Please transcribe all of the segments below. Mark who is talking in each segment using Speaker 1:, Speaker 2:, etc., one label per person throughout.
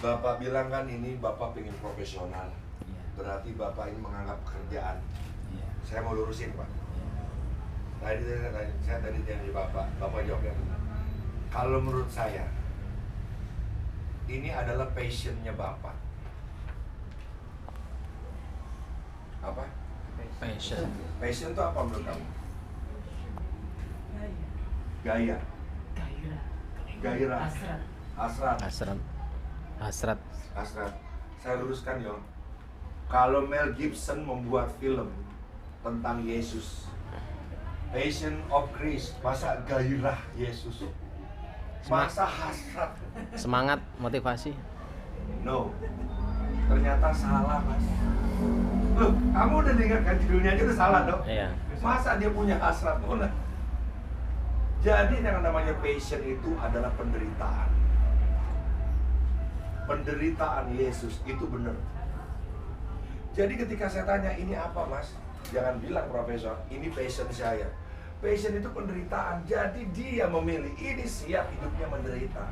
Speaker 1: Bapak bilang kan ini Bapak pengen profesional. Berarti Bapak ini menganggap pekerjaan. Saya mau lurusin, Pak. Saya tadi tanya Bapak jawabnya benar. Kalau menurut saya, ini adalah passionnya Bapak. Apa?
Speaker 2: Passion.
Speaker 1: Passion itu apa menurut kamu? Gaya. Gairah.
Speaker 2: Hasrat.
Speaker 1: Hasrat. Saya luruskan ya. Kalau Mel Gibson membuat film tentang Yesus, Passion of Christ, masa gairah Yesus, masa hasrat,
Speaker 2: Semangat, motivasi.
Speaker 1: no, ternyata salah, Mas. Loh, kamu udah dengarkan judulnya aja udah salah dong.
Speaker 2: Iya.
Speaker 1: Masa dia punya hasrat? Mana? Jadi yang namanya passion itu adalah penderitaan. Penderitaan Yesus itu benar. Jadi ketika saya tanya ini apa, Mas? Jangan bilang profesor, ini passion saya. Passion itu penderitaan. Jadi dia memilih ini siap hidupnya menderita.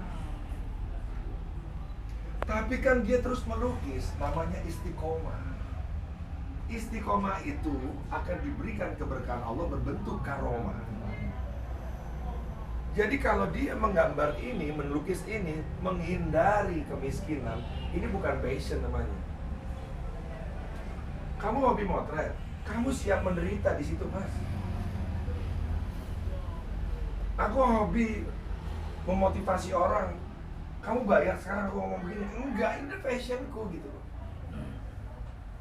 Speaker 1: Tapi kan dia terus melukis, namanya istiqomah. Istiqomah itu akan diberikan keberkahan Allah berbentuk karomah. Jadi kalau dia menggambar ini, melukis ini, menghindari kemiskinan, ini bukan passion namanya. Kamu hobi motret, kamu siap menderita di situ, Mas. Aku hobi memotivasi orang, kamu bayar sekarang aku ngomong begini. Enggak, ini passionku gitu.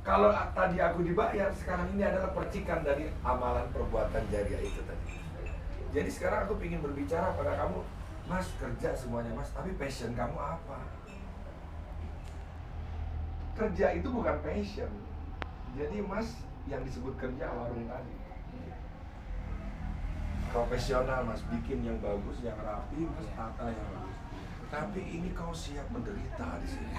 Speaker 1: Kalau tadi aku dibayar, sekarang ini adalah percikan dari amalan perbuatan jariah itu tadi. Jadi sekarang aku ingin berbicara pada kamu, Mas, kerja semuanya Mas, tapi passion kamu apa? Kerja itu bukan passion. Jadi Mas, yang disebut kerja warung tadi, profesional Mas, bikin yang bagus, yang rapi, Mas, tata yang bagus. Tapi ini kau siap menderita di sini.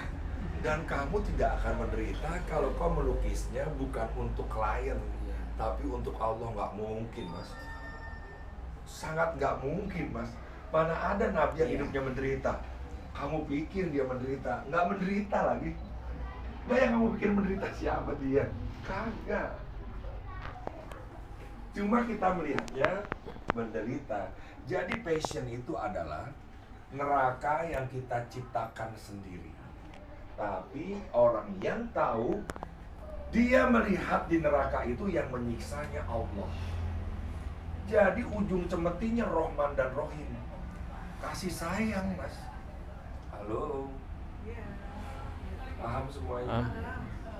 Speaker 1: Dan kamu tidak akan menderita kalau kau melukisnya bukan untuk klien, tapi untuk Allah. Nggak mungkin, Mas. Sangat nggak mungkin, Mas. Mana ada nabi yang hidupnya menderita? Kamu pikir dia menderita? Nggak menderita lagi. Bayang kamu pikir menderita siapa dia? Kagak. Cuma kita melihatnya menderita. Jadi passion itu adalah neraka yang kita ciptakan sendiri. Tapi orang yang tahu, dia melihat di neraka itu yang menyiksanya Allah. Jadi ujung cemetinya Rahman dan Rahim. Kasih sayang, Mas. Halo. Paham semuanya?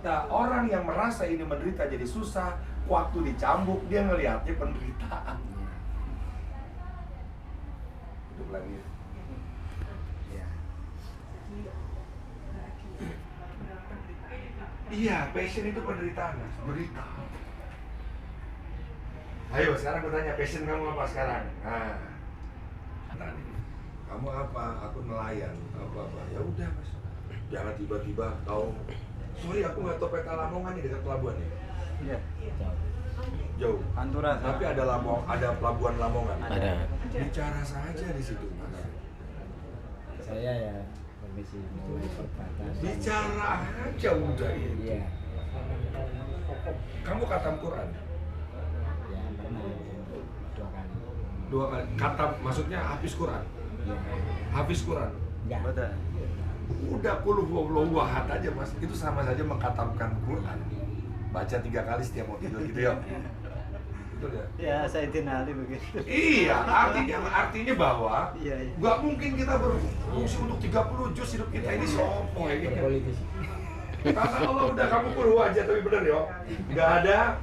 Speaker 1: Nah, orang yang merasa ini menderita jadi susah, waktu dicambuk dia ngelihatnya penderitaan. Hidup lagi. Iya, passion itu penderitaan, Mas. Berita. Ayo, sekarang aku tanya, passion kamu apa sekarang? Nah, tadi, kamu apa? Aku nelayan. Apa-apa? Ya udah, Mas. Jangan tiba-tiba kau, sorry aku nggak tahu peta Lamongan nih dekat pelabuhan ya.
Speaker 3: Iya.
Speaker 1: Jauh.
Speaker 3: Pantura.
Speaker 1: Tapi ada pelabuhan Lamongan.
Speaker 2: Ada.
Speaker 1: Bicara saja di situ, Mas.
Speaker 4: Saya ya permisi mau perbatasan.
Speaker 1: Bicara aja udah itu.
Speaker 4: Iya.
Speaker 1: Kamu khatam Quran?
Speaker 4: Ya pernah 2 kali.
Speaker 1: 2 kali. Khatam maksudnya hafiz Quran?
Speaker 4: Iya.
Speaker 1: Hafiz Quran?
Speaker 4: Enggak.
Speaker 3: Betul.
Speaker 1: Udah qul huwallahu ahad aja, Mas. Itu sama saja mengkhatamkan Quran. Baca 3 kali setiap mau tidur gitu ya. Betul ya?
Speaker 3: Ya, saya Ali begitu.
Speaker 1: Iya, artinya bahwa
Speaker 3: Iya, iya.
Speaker 1: nggak mungkin kita berfungsi untuk 30 juz hidup kita ini sopo ya.
Speaker 4: Berpolitis.
Speaker 1: Karena Allah udah kamu kuruh aja, tapi bener yo. Nggak ada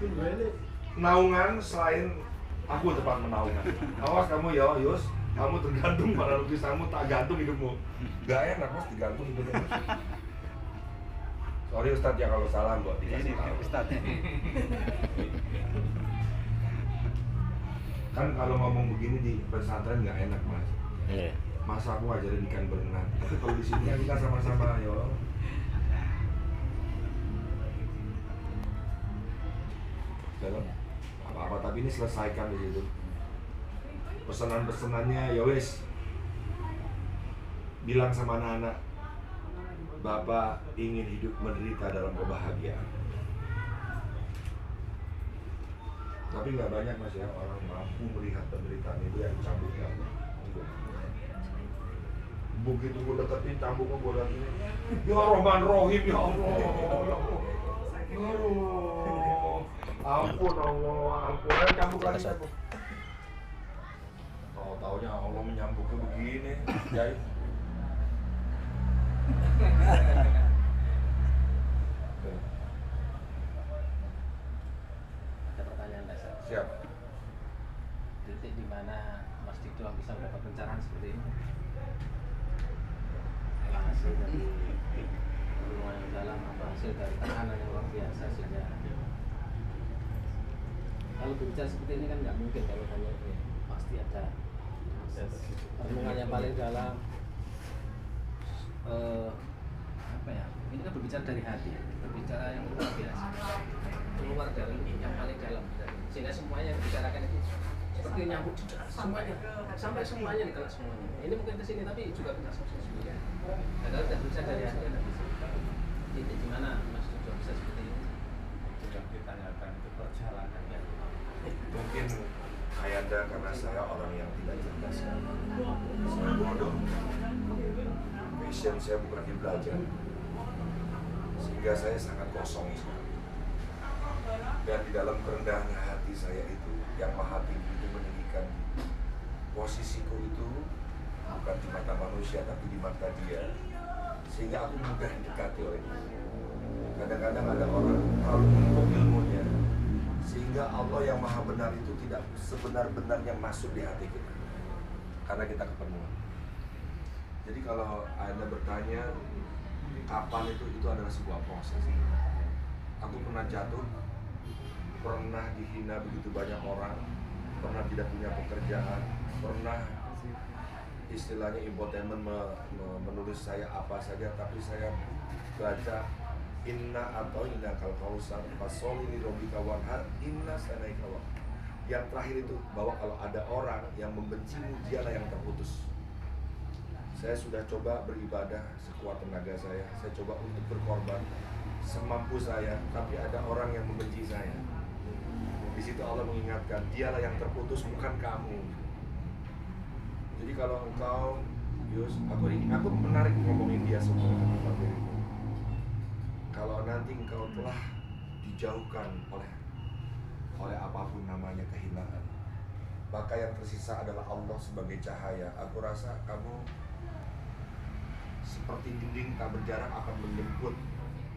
Speaker 1: naungan selain aku tempat menaungan. Awas kamu yo, Yus. Kamu tergantung pada lukisanmu, tak gantung hidupmu. Nggak enak, Mas, digantung hidupmu. Sorry Ustadz ya kalau salah, buat dikasih tahu.
Speaker 3: Ustaz.
Speaker 1: Kan kalau ngomong begini di pesantren nggak enak, Mas.
Speaker 2: Iya.
Speaker 1: Masa aku ajarin ikan berenang. Tapi kalau di sini kita sama-sama yo. Dalam apa-apa, tapi ini selesaikan di situ. Pesanan-pesanannya ya wes. Bilang sama anak-anak, Bapak ingin hidup menderita dalam kebahagiaan. Tapi nggak banyak mas ya orang mampu melihat penderitaan itu yang cambuknya. Begitu gue deketin cambuknya gue lihat ini, ya Rahman Rohim ya Allah, ampun Allah, ampun. Ayo cambuk lagi cambuk. Tahu-taunya Allah menyambuknya begini, jahit.
Speaker 2: Ada pertanyaan dasar.
Speaker 1: Siap.
Speaker 2: Titik di mana Mas Dido bisa mendapat pencerahan seperti ini? Hasil dari hubungan yang dalam atau hasil dari tekanan yang luar biasa sehingga kalau berbicara seperti ini kan nggak mungkin kalau hanya itu ya. Pasti ada renungan yang paling dalam. Apa ya? Ini kan berbicara dari hati, berbicara yang luar biasa, keluar dari yang paling dalam, sehingga semuanya yang dibicarakan itu seperti nyambut semuanya, sampai semuanya ditelak semuanya. Ini mungkin ke sini tapi juga tidak semuanya. Nah, kalau tidak bisa dari hati tidak bisa. Titik di mana Mas Dido bisa seperti ini?
Speaker 4: Yang ditanyakan itu perjalanannya.
Speaker 1: Mungkin Ayanda karena saya orang yang tidak cerdas, saya bodoh. Passion saya bukan di belajar, sehingga saya sangat kosong sekali. Dan di dalam kerendahan hati saya itu, yang maha tinggi itu meninggikan posisiku itu bukan di mata manusia tapi di mata dia, sehingga aku mudah didekati oleh dia. Kadang-kadang ada orang terlalu menumpuk ilmunya, sehingga Allah yang maha benar itu tidak sebenar-benarnya masuk di hati kita, karena kita kepenuhan. Jadi kalau Anda bertanya kapan itu adalah sebuah proses. Aku pernah jatuh, pernah dihina begitu banyak orang, pernah tidak punya pekerjaan, pernah istilahnya infotainment menulis saya apa saja, tapi saya baca inna atau inna kal kausar fasoli robika wanhar inna sanaika wa. Yang terakhir itu bahwa kalau ada orang yang membencimu, dialah yang terputus. Saya sudah coba beribadah sekuat tenaga saya coba untuk berkorban semampu saya, tapi ada orang yang membenci saya. Di situ Allah mengingatkan, dialah yang terputus, bukan kamu. Jadi kalau engkau, Yus, aku menarik ngomongin dia semua. Kalau nanti engkau telah dijauhkan oleh apapun namanya kehinaan, maka yang tersisa adalah Allah sebagai cahaya. Aku rasa kamu seperti dinding tak berjarak akan menjemput.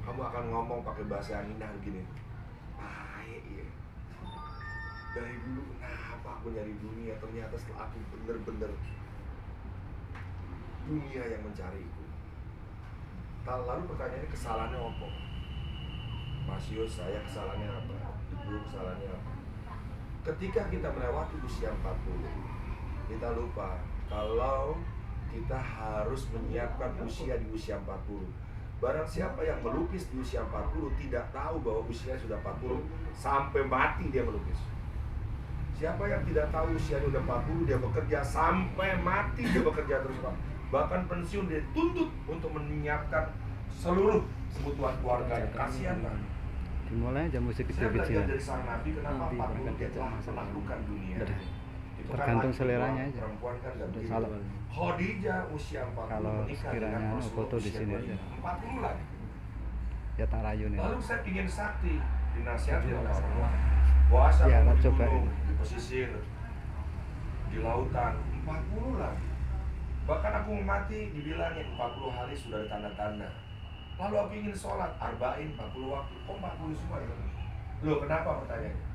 Speaker 1: Kamu akan ngomong pakai bahasa yang indah begini. Iya. Dari dulu kenapa aku nyari dunia, ternyata setelah aku bener-bener dunia yang mencariku. Lalu pertanyaannya, kesalahannya apa? Mas Yus, saya kesalahannya apa? Ibu, kesalahannya apa? Ketika kita melewati usia 40, kita lupa kalau kita harus menyiapkan usia di usia 40. Barang siapa yang melukis di usia 40 tidak tahu bahwa usia sudah 40, sampai mati dia melukis. Siapa yang tidak tahu usianya udah 40, dia bekerja sampai mati, dia bekerja terus, Pak. Bahkan pensiun dia tuntut untuk menyiapkan seluruh kebutuhan keluarganya. Kasihan, Pak.
Speaker 3: Dimulai jam musik
Speaker 1: Saya belajar
Speaker 3: kecil-kecil.
Speaker 1: dari sang Nabi, kenapa
Speaker 3: Nanti
Speaker 1: 40
Speaker 3: berangkat
Speaker 1: dia
Speaker 3: kerja
Speaker 1: telah
Speaker 3: masa
Speaker 1: menaklukkan dunia.
Speaker 3: Udah.
Speaker 1: Itu
Speaker 3: Tergantung
Speaker 1: kan
Speaker 3: seleranya
Speaker 1: laki,
Speaker 3: aja.
Speaker 1: perempuan kan nggak begitu.
Speaker 3: Salah.
Speaker 1: Khadijah usia 40
Speaker 3: Kalau
Speaker 1: menikah
Speaker 3: sekiranya
Speaker 1: dengan Rasulullah
Speaker 3: foto di
Speaker 1: usia
Speaker 3: sini
Speaker 1: 25.
Speaker 3: aja.
Speaker 1: 40 lah.
Speaker 3: Ya tak rayunin.
Speaker 1: Lalu saya ingin sakti, dinasihati oleh orang. Puasa
Speaker 3: Ya,
Speaker 1: kamu
Speaker 3: tak
Speaker 1: di
Speaker 3: cobain.
Speaker 1: gunung, di pesisir, di lautan, 40 lah. Bahkan aku mati dibilangin 40 hari sudah ada tanda-tanda. Lalu aku ingin sholat, arba'in 40 waktu, kok 40 semua ya? Loh, kenapa pertanyaannya?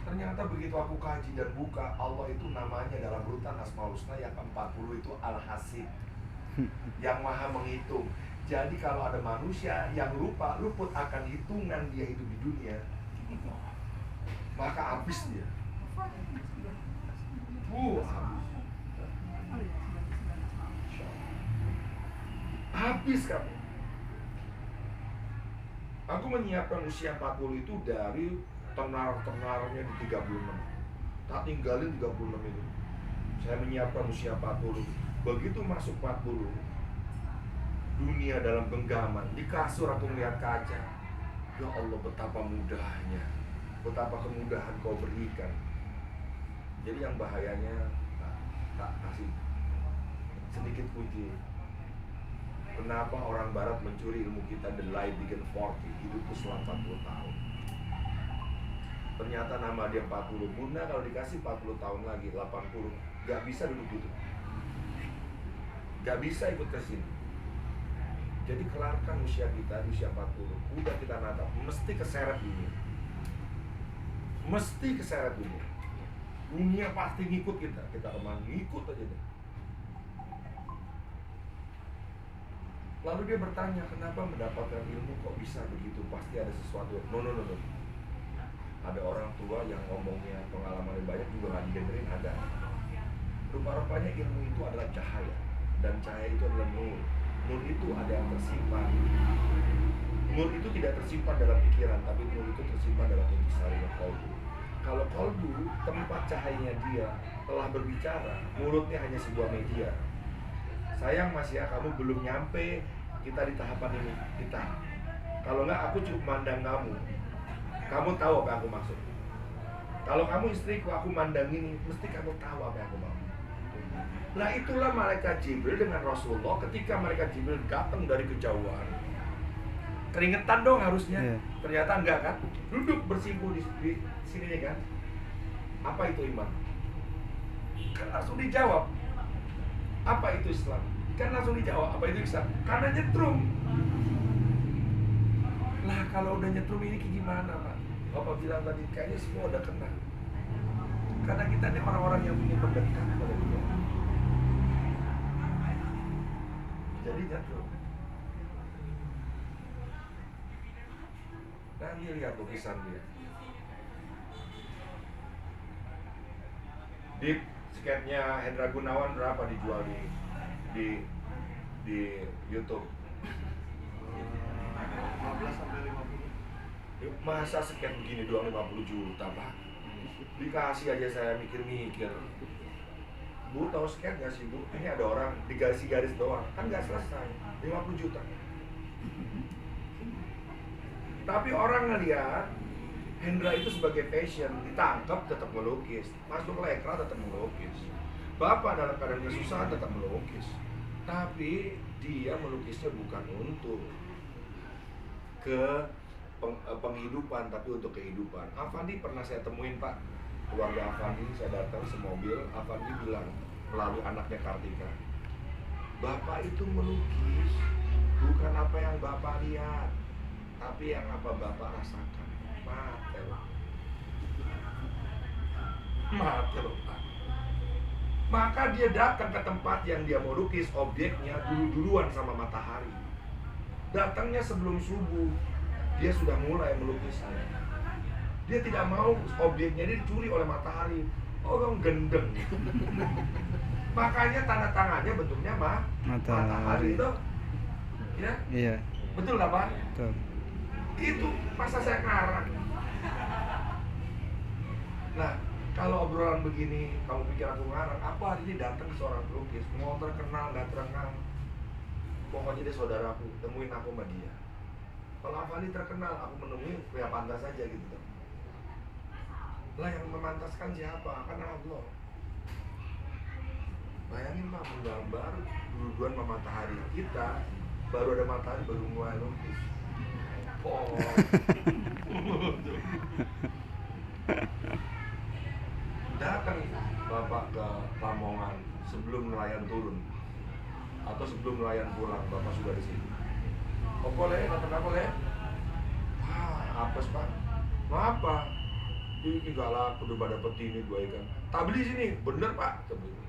Speaker 1: Ternyata begitu aku kaji dan buka, Allah itu namanya dalam rutan Asmaul Husna yang ke-40 itu Al-Hasib, yang maha menghitung. Jadi kalau ada manusia yang luput akan hitungan dia hidup di dunia, maka habis dia. Habis kamu. Aku menyiapkan usia 40 itu dari tenar-tenarnya di 36. Tak tinggalin 36 itu. Saya menyiapkan usia 40. Begitu masuk 40, dunia dalam genggaman. Di kasur aku melihat kaca. Ya Allah, betapa mudahnya, betapa kemudahan kau berikan. Jadi yang bahayanya, tak kasih sedikit puji. Kenapa orang barat mencuri ilmu kita, the lie begin 40, hidupku selama 40 tahun. Ternyata nama dia 40, Bunda kalau dikasih 40 tahun lagi, 80, gak bisa duduk gitu, gak bisa ikut ke sini. Jadi kelarkan usia kita di usia 40, udah kita natap, mesti keseret dunia. Mesti keseret dunia. Dunia pasti ngikut kita remang, ngikut aja deh. Lalu dia bertanya, kenapa mendapatkan ilmu kok bisa begitu? Pasti ada sesuatu. No. Ada orang tua yang ngomongnya pengalaman banyak juga nggak didengerin, ada. Rupa-rupanya ilmu itu adalah cahaya, dan cahaya itu adalah nur. Nur itu ada yang tersimpan. Nur itu tidak tersimpan dalam pikiran, tapi nur itu tersimpan dalam intisari dan qalbu. Kalau qalbu, tempat cahayanya dia telah berbicara, mulutnya hanya sebuah media. Sayang Mas ya, kamu belum nyampe kita di tahapan ini. Kita, kalau nggak aku cukup mandang kamu. Kamu tahu apa yang aku maksud. Kalau kamu istriku, aku mandang ini, mesti kamu tahu apa yang aku mau. Nah itulah malaikat Jibril dengan Rasulullah. Ketika malaikat Jibril datang dari kejauhan, keringetan dong harusnya. Ternyata enggak kan. Duduk bersimpuh di sini nih kan. Apa itu iman? Kan langsung dijawab. Apa itu Islam? Kan langsung dijawab. Apa itu Islam? Karena nyetrum. Nah kalau udah nyetrum ini gimana Pak? Bapak bilang tadi kayaknya semua udah kena. Karena kita ini orang-orang yang punya pendekat pada dunia. Jadi nyetrum. Nanti lihat lukisan dia. Deep sketnya Hendra Gunawan berapa dijual di YouTube?
Speaker 4: 15 sampai 50.
Speaker 1: Masa sket begini doang 50 juta Pak? Dikasih aja saya mikir-mikir. Bu tahu sket gak sih Bu? Ini ada orang digaris-garis doang, kan gak selesai 50 juta. Tapi orang ngeliat Hendra itu sebagai passion, ditangkap tetap melukis, masuk lekra tetap melukis. Bapak dalam keadaan kesusahan tetap melukis. Tapi dia melukisnya bukan untuk penghidupan, tapi untuk kehidupan. Avandi pernah saya temuin Pak, keluarga Avandi, saya datang semobil, Avandi bilang melalui anaknya Kartika, Bapak itu melukis bukan apa yang Bapak lihat, tapi yang apa Bapak rasakan. Mate loh Pak. Maka dia datang ke tempat yang dia mau lukis, objeknya dulu-duluan sama matahari. Datangnya sebelum subuh, dia sudah mulai melukisnya. Dia tidak mau objeknya ini dicuri oleh matahari. Orang gendeng. Makanya tanda tangannya bentuknya matahari itu. Ya?
Speaker 3: Iya.
Speaker 1: Betul nggak Pak?
Speaker 3: Betul.
Speaker 1: Itu masa saya ngarang. Nah, kalau obrolan begini, kamu pikir aku ngarang? Aku hari ini datang ke seorang pelukis, mau terkenal nggak terkenal, pokoknya dia saudaraku, temuin aku sama dia. Kalau Avandi terkenal, aku menemui ya pantas saja gitu kan. Lah yang memantaskan siapa? Kan Allah. Bayangin Pak, menggambar duluan sama matahari. Kita baru ada matahari, baru mulai lukis. Oh. Datang Bapak ke Lamongan sebelum nelayan turun atau sebelum nelayan pulang, Bapak sudah di sini. Oh boleh, datang apa boleh? Wah, apes Pak. Mau apa? Ini galak, udah pada peti ini dua ikan. Tak beli sini, bener Pak. Tak beli.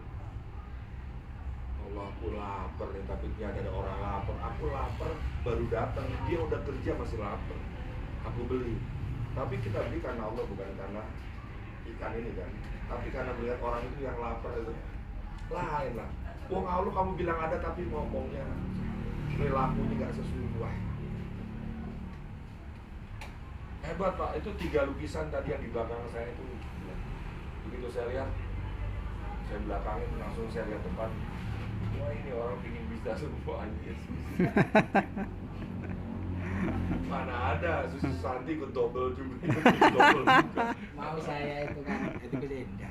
Speaker 1: Allah, aku lapar nih, tapi ternyata ada orang lapar. Aku lapar, baru datang, dia udah kerja masih lapar. Aku beli. Tapi kita beli karena Allah, bukan karena ikan ini kan. Tapi karena melihat orang itu yang lapar itu lain lah. Wong Allah kamu bilang ada tapi ngomongnya perilakunya nggak sesuai. Hebat Pak, itu 3 lukisan tadi yang di belakang saya itu. Begitu saya lihat, saya belakangin langsung saya lihat depan. Wah ini orang ingin bisa serupakan Yesus. Mana ada Susi Santi ikut double juga, ikut double juga.
Speaker 2: Mau saya itu kan itu beda.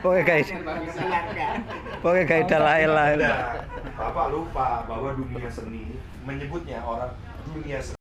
Speaker 3: Pokoknya guys,
Speaker 2: Silakan.
Speaker 3: pokoknya kayak Dalai lah.
Speaker 1: Ada. Bapak lupa bahwa dunia seni menyebutnya orang dunia seni.